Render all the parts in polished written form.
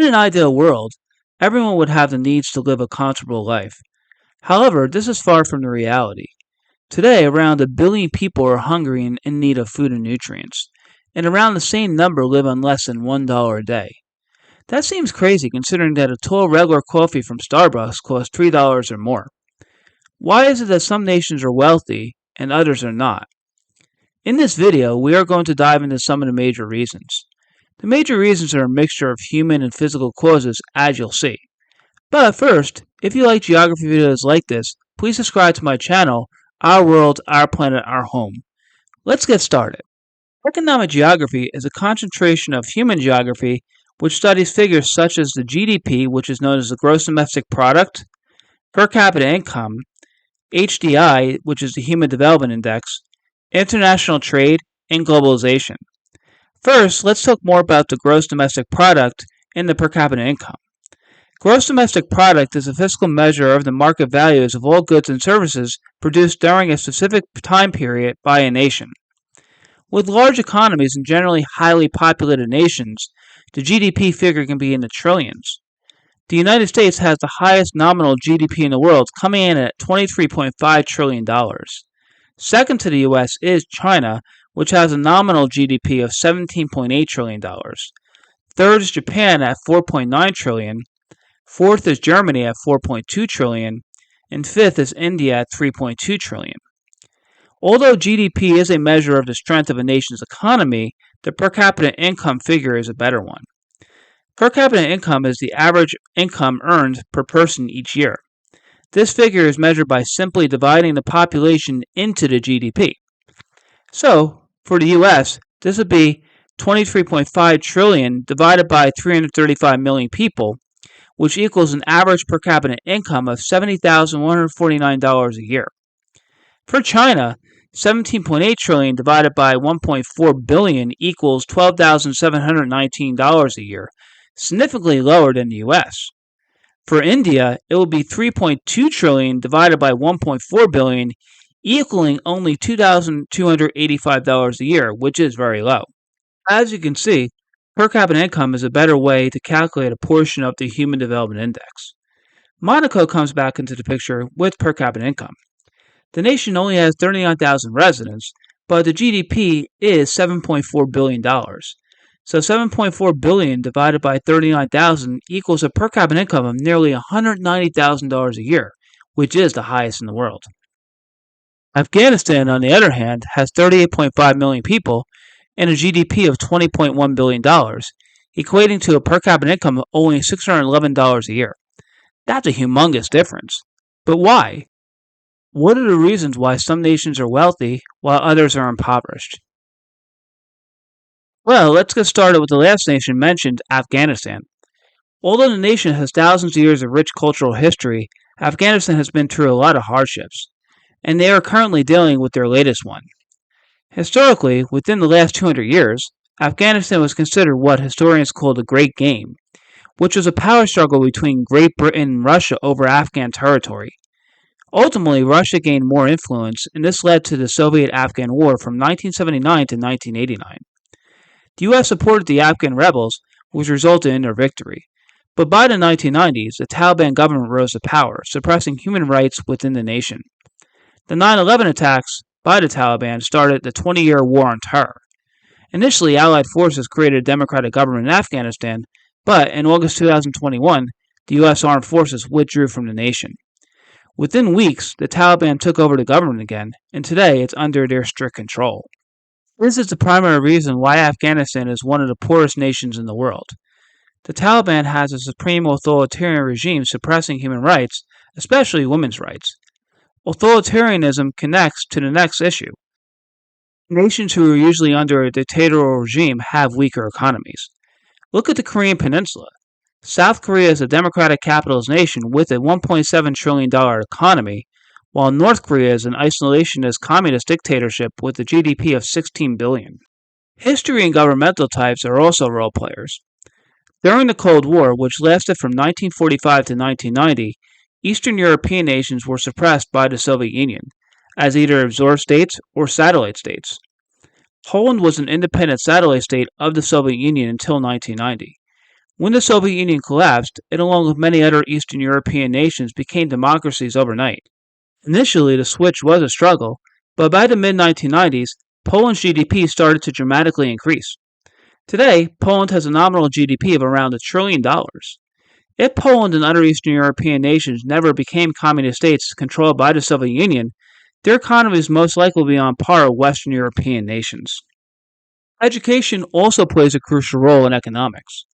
In an ideal world, everyone would have the needs to live a comfortable life. However, this is far from the reality. Today, around 1 billion people are hungry and in need of food and nutrients, and around the same number live on less than $1 a day. That seems crazy considering that a tall regular coffee from Starbucks costs $3 or more. Why is it that some nations are wealthy and others are not? In this video, we are going to dive into some of the major reasons. The major reasons are a mixture of human and physical causes, as you'll see. But first, if you like geography videos like this, please subscribe to my channel, Our World, Our Planet, Our Home. Let's get started. Economic geography is a concentration of human geography which studies figures such as the GDP, which is known as the Gross Domestic Product, per capita income, HDI, which is the Human Development Index, international trade, and globalization. First, let's talk more about the gross domestic product and the per capita income. Gross domestic product is a fiscal measure of the market values of all goods and services produced during a specific time period by a nation. With large economies and generally highly populated nations, the GDP figure can be in the trillions. The United States has the highest nominal GDP in the world, coming in at $23.5 trillion. Second to the US is China, which has a nominal GDP of $17.8 trillion. Third is Japan at $4.9 trillion. Fourth is Germany at $4.2 trillion. And fifth is India at $3.2 trillion. Although GDP is a measure of the strength of a nation's economy, the per capita income figure is a better one. Per capita income is the average income earned per person each year. This figure is measured by simply dividing the population into the GDP. So, for the US, this would be $23.5 trillion divided by 335 million people, which equals an average per capita income of $70,149 a year. For China, $17.8 trillion divided by 1.4 billion equals $12,719 a year, significantly lower than the US. For India, it will be $3.2 trillion divided by 1.4 billion, equaling only $2,285 a year, which is very low. As you can see, per capita income is a better way to calculate a portion of the Human Development Index. Monaco comes back into the picture with per capita income. The nation only has 39,000 residents, but the GDP is $7.4 billion. So $7.4 billion divided by 39,000 equals a per capita income of nearly $190,000 a year, which is the highest in the world. Afghanistan, on the other hand, has 38.5 million people and a GDP of $20.1 billion, equating to a per capita income of only $611 a year. That's a humongous difference. But why? What are the reasons why some nations are wealthy while others are impoverished? Well, let's get started with the last nation mentioned, Afghanistan. Although the nation has thousands of years of rich cultural history, Afghanistan has been through a lot of hardships, and they are currently dealing with their latest one. Historically, within the last 200 years, Afghanistan was considered what historians call the Great Game, which was a power struggle between Great Britain and Russia over Afghan territory. Ultimately, Russia gained more influence, and this led to the Soviet-Afghan War from 1979 to 1989. The U.S. supported the Afghan rebels, which resulted in their victory. But by the 1990s, the Taliban government rose to power, suppressing human rights within the nation. The 9/11 attacks by the Taliban started the 20-year war on terror. Initially, Allied forces created a democratic government in Afghanistan, but in August 2021, the U.S. armed forces withdrew from the nation. Within weeks, the Taliban took over the government again, and today it's under their strict control. This is the primary reason why Afghanistan is one of the poorest nations in the world. The Taliban has a supreme authoritarian regime suppressing human rights, especially women's rights. Authoritarianism connects to the next issue. Nations who are usually under a dictatorial regime have weaker economies. Look at the Korean Peninsula. South Korea is a democratic capitalist nation with a $1.7 trillion economy, while North Korea is an isolationist communist dictatorship with a GDP of $16 billion. History and governmental types are also role players. During the Cold War, which lasted from 1945 to 1990, Eastern European nations were suppressed by the Soviet Union, as either absorbed states or satellite states. Poland was an independent satellite state of the Soviet Union until 1990. When the Soviet Union collapsed, it along with many other Eastern European nations became democracies overnight. Initially, the switch was a struggle, but by the mid 1990s, Poland's GDP started to dramatically increase. Today, Poland has a nominal GDP of around $1 trillion. If Poland and other Eastern European nations never became communist states controlled by the Soviet Union, their economies most likely will be on par with Western European nations. Education also plays a crucial role in economics.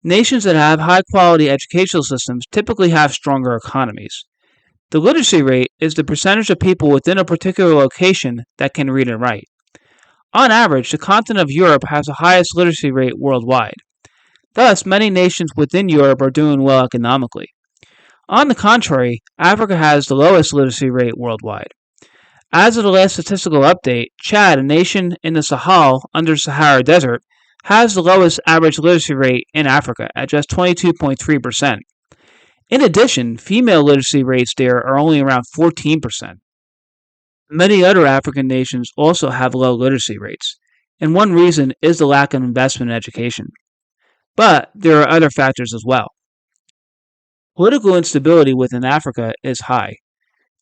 Nations that have high quality educational systems typically have stronger economies. The literacy rate is the percentage of people within a particular location that can read and write. On average, the continent of Europe has the highest literacy rate worldwide. Thus, many nations within Europe are doing well economically. On the contrary, Africa has the lowest literacy rate worldwide. As of the last statistical update, Chad, a nation in the Sahel under the Sahara Desert, has the lowest average literacy rate in Africa at just 22.3%. In addition, female literacy rates there are only around 14%. Many other African nations also have low literacy rates, and one reason is the lack of investment in education. But there are other factors as well. Political instability within Africa is high.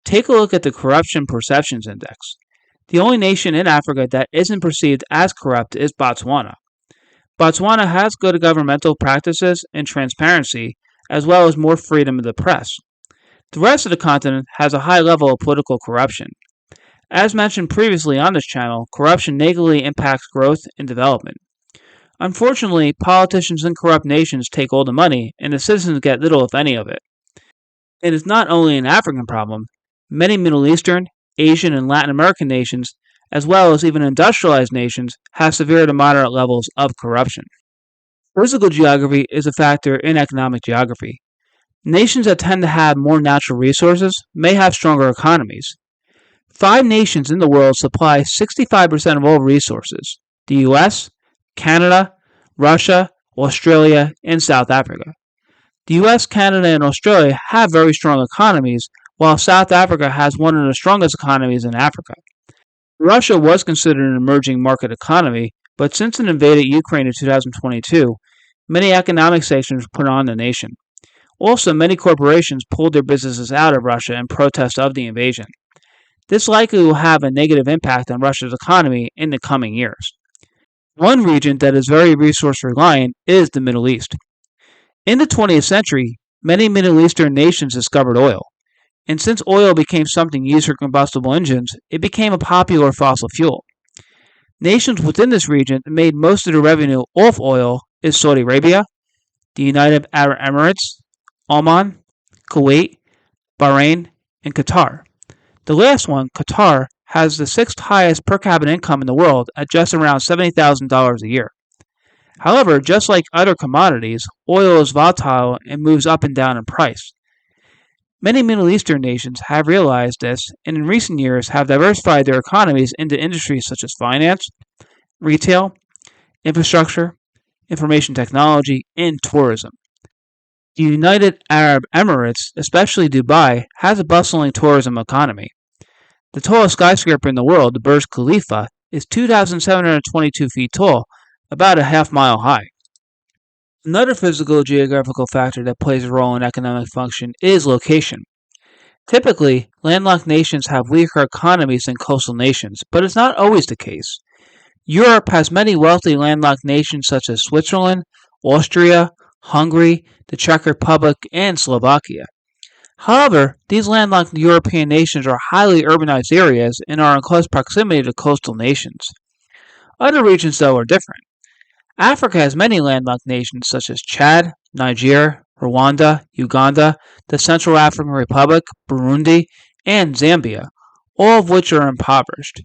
Take a look at the Corruption Perceptions Index. The only nation in Africa that isn't perceived as corrupt is Botswana. Botswana has good governmental practices and transparency, as well as more freedom of the press. The rest of the continent has a high level of political corruption. As mentioned previously on this channel, corruption negatively impacts growth and development. Unfortunately, politicians in corrupt nations take all the money, and the citizens get little if any of it. It is not only an African problem. Many Middle Eastern, Asian, and Latin American nations, as well as even industrialized nations, have severe to moderate levels of corruption. Physical geography is a factor in economic geography. Nations that tend to have more natural resources may have stronger economies. 5 nations in the world supply 65% of all resources: the US, Canada, Russia, Australia, and South Africa. The US, Canada, and Australia have very strong economies, while South Africa has one of the strongest economies in Africa. Russia was considered an emerging market economy, but since it invaded Ukraine in 2022, many economic sanctions were put on the nation. Also, many corporations pulled their businesses out of Russia in protest of the invasion. This likely will have a negative impact on Russia's economy in the coming years. One region that is very resource reliant is the Middle East. In the 20th century, many Middle Eastern nations discovered oil. And since oil became something used for combustible engines, it became a popular fossil fuel. Nations within this region that made most of their revenue off oil is Saudi Arabia, the United Arab Emirates, Oman, Kuwait, Bahrain, and Qatar. The last one, Qatar, has the 6th highest per capita income in the world at just around $70,000 a year. However, just like other commodities, oil is volatile and moves up and down in price. Many Middle Eastern nations have realized this and in recent years have diversified their economies into industries such as finance, retail, infrastructure, information technology, and tourism. The United Arab Emirates, especially Dubai, has a bustling tourism economy. The tallest skyscraper in the world, the Burj Khalifa, is 2,722 feet tall, about a half-mile high. Another physical geographical factor that plays a role in economic function is location. Typically, landlocked nations have weaker economies than coastal nations, but it's not always the case. Europe has many wealthy landlocked nations such as Switzerland, Austria, Hungary, the Czech Republic, and Slovakia. However, these landlocked European nations are highly urbanized areas and are in close proximity to coastal nations. Other regions, though, are different. Africa has many landlocked nations such as Chad, Niger, Rwanda, Uganda, the Central African Republic, Burundi, and Zambia, all of which are impoverished.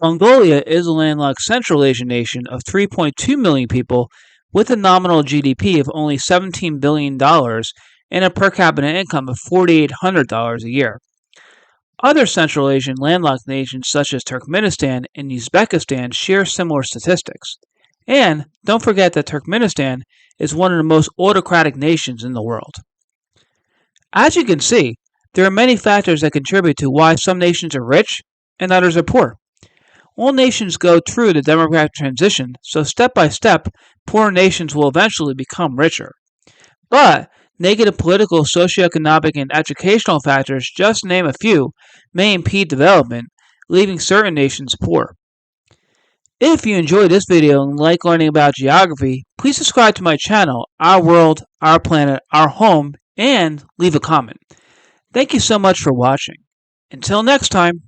Mongolia is a landlocked Central Asian nation of 3.2 million people with a nominal GDP of only $17 billion and a per capita income of $4,800 a year. Other Central Asian landlocked nations such as Turkmenistan and Uzbekistan share similar statistics. And don't forget that Turkmenistan is one of the most autocratic nations in the world. As you can see, there are many factors that contribute to why some nations are rich and others are poor. All nations go through the democratic transition, so step by step, poor nations will eventually become richer. But negative political, socioeconomic, and educational factors, just to name a few, may impede development, leaving certain nations poor. If you enjoyed this video and like learning about geography, please subscribe to my channel, Our World, Our Planet, Our Home, and leave a comment. Thank you so much for watching. Until next time.